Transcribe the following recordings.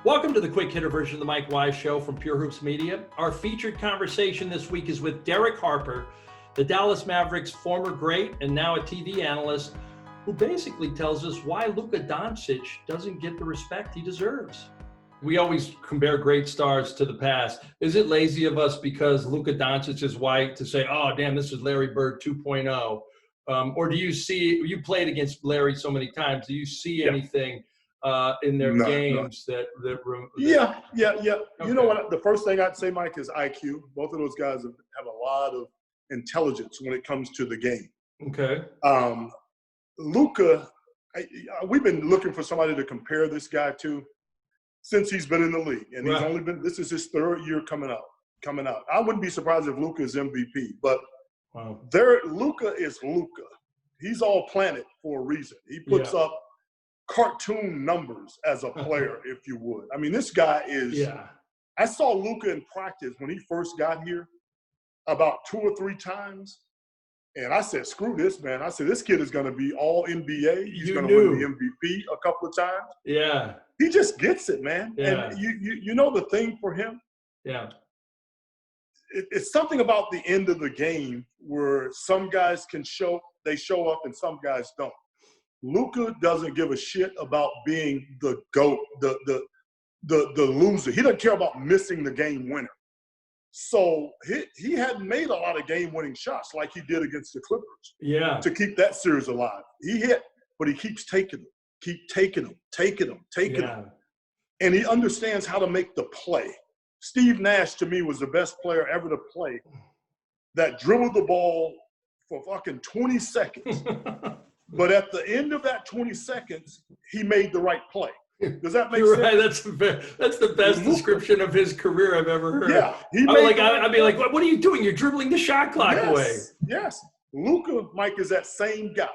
Welcome to the quick hitter version of the Mike Wise Show from Pure Hoops Media. Our featured conversation this week is with Derek Harper, the Dallas Mavericks former great and now a TV analyst, who basically tells us why Luka Doncic doesn't get the respect he deserves. We always compare great stars to the past. Is it lazy of us because Luka Doncic is white to say, oh, damn, this is Larry Bird 2.0? Or do you see, you played against Larry so many times, do you see anything in their games that Yeah. Okay. You know what? The first thing I'd say, Mike, is IQ. Both of those guys have a lot of intelligence when it comes to the game. Okay. Luka, we've been looking for somebody to compare this guy to since he's been in the league, and he's only been. This is his third year coming out. I wouldn't be surprised if Luka is MVP, but Luka is Luka. He's all planet for a reason. He puts up cartoon numbers as a player, if you would. I mean, this guy is. Yeah. I saw Luka in practice when he first got here about 2 or 3 times, and I said, "Screw this, man!" I said, "This kid is going to be all NBA. He's going to win the MVP a couple of times." Yeah. He just gets it, man. Yeah. And you know the thing for him. Yeah. It's something about the end of the game where some guys show up and some guys don't. Luka doesn't give a shit about being the GOAT, the loser. He doesn't care about missing the game winner. So he hadn't made a lot of game-winning shots like he did against the Clippers. Yeah. To keep that series alive. He hit, but he keeps taking them. And he understands how to make the play. Steve Nash, to me, was the best player ever to play that dribbled the ball for fucking 20 seconds. But at the end of that 20 seconds, he made the right play. Does that make sense? Right. That's the best description of his career I've ever heard. Yeah. I'd be like, what are you doing? You're dribbling the shot clock away. Yes. Luka, Mike, is that same guy.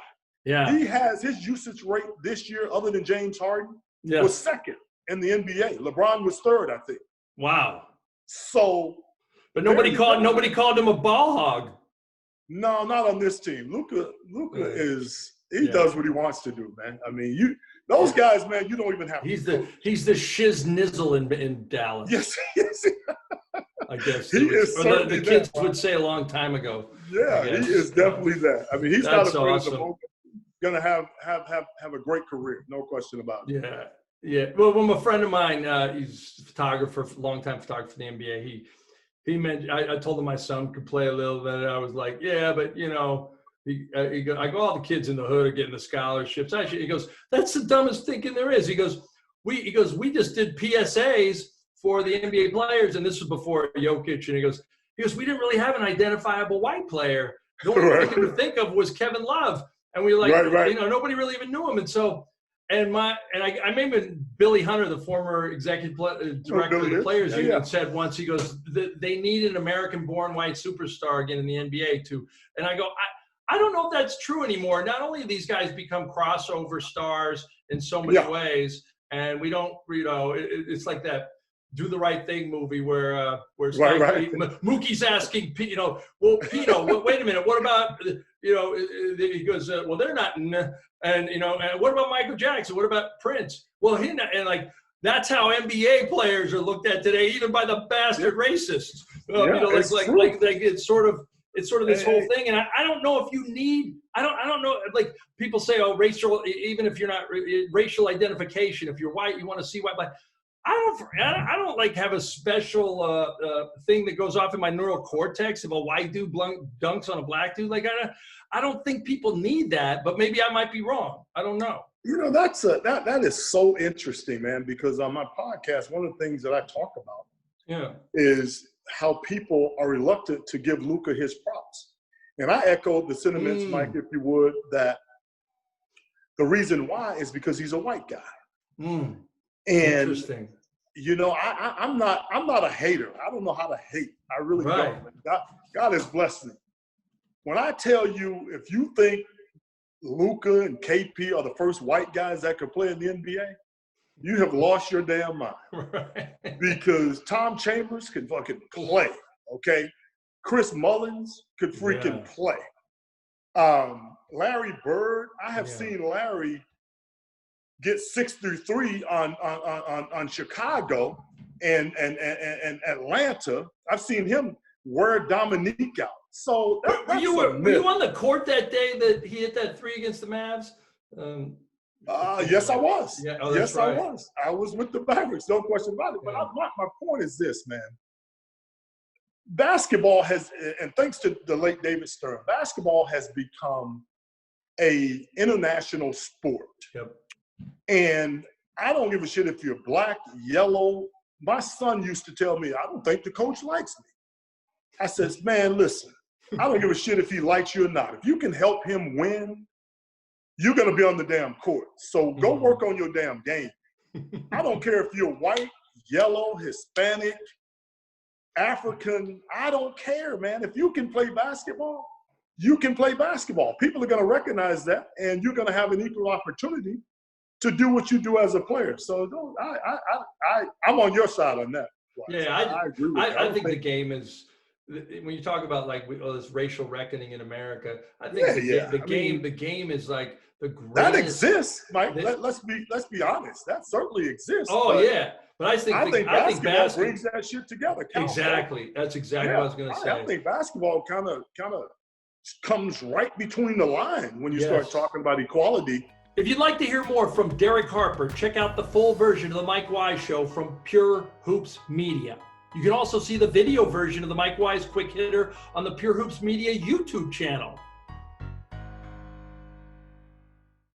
Yeah. He has his usage rate this year, other than James Harden, was second in the NBA. LeBron was third, I think. Wow. So, but nobody called him a ball hog. No, not on this team. Luka does what he wants to do, man. I mean, those guys, man, you don't even have. He's the shiz nizzle in Dallas. Yes. I guess the kids would say a long time ago. Yeah, he is definitely that. I mean, he's not afraid of the moment. Gonna have a great career, no question about it. Yeah. Well, a friend of mine, he's a photographer, longtime photographer for the NBA. He mentioned, I told him my son could play a little bit. I was like, yeah, but you know, I go, all the kids in the hood are getting the scholarships. Actually, he goes, that's the dumbest thinking there is. He goes, we just did PSAs for the NBA players, and this was before Jokic. And he goes, we didn't really have an identifiable white player. The only thing we could think of was Kevin Love, and we were like, you know, nobody really even knew him. And so, I remember Billy Hunter, the former executive director of the Players Union, said once, he goes, they need an American-born white superstar again in the NBA too. And I go, I don't know if that's true anymore. Not only have these guys become crossover stars in so many ways, and we don't, you know, it's like that Do the Right Thing movie where Mookie's asking, you know, well, Pino, wait a minute, what about, you know, he goes, well, they're not, and, you know, and what about Michael Jackson? What about Prince? Well, and like, that's how NBA players are looked at today, even by the bastard racists. You know, like it's sort of this whole thing. And I don't know if you need, I don't know, like people say, oh, racial, even if you're not racial identification, if you're white, you want to see white, but I don't like have a special thing that goes off in my neural cortex if a white dude dunks on a black dude. Like I don't think people need that, but maybe I might be wrong. I don't know. You know, that is so interesting, man, because on my podcast, one of the things that I talk about is how people are reluctant to give Luka his props. And I echoed the sentiments, Mike, if you would, that the reason why is because he's a white guy. And interesting. You know, I'm not a hater. I don't know how to hate. I really don't. God has blessed me. When I tell you, if you think Luka and KP are the first white guys that could play in the NBA, you have lost your damn mind. Because Tom Chambers can fucking play, okay? Chris Mullins could freaking play. Larry Bird, I have seen Larry get 6-3 on Chicago and Atlanta. I've seen him wear Dominique out. So were you on the court that day that he hit that 3 against the Mavs? Yes, I was. Yeah, oh, yes, right. I was. I was with the Mavericks, no question about it. But my point is this, man. Basketball has, and thanks to the late David Stern, basketball has become a international sport. Yep. And I don't give a shit if you're black, yellow. My son used to tell me, I don't think the coach likes me. I says, man, listen, I don't give a shit if he likes you or not. If you can help him win, you're going to be on the damn court. So go work on your damn game. I don't care if you're white, yellow, Hispanic, African. I don't care, man. If you can play basketball, you can play basketball. People are going to recognize that, and you're going to have an equal opportunity to do what you do as a player. So I'm on your side on that. Yeah, I agree with you. I think the game is, when you talk about like this racial reckoning in America, I think the game is like the greatest. That exists, Mike. Let's be honest. That certainly exists. Oh yeah, but I think basketball brings that shit together. Exactly. That's exactly what I was going to say. I think basketball kind of comes right between the line when you start talking about equality. If you'd like to hear more from Derek Harper, check out the full version of the Mike Wise Show from Pure Hoops Media. You can also see the video version of the Mike Wise Quick Hitter on the Pure Hoops Media YouTube channel.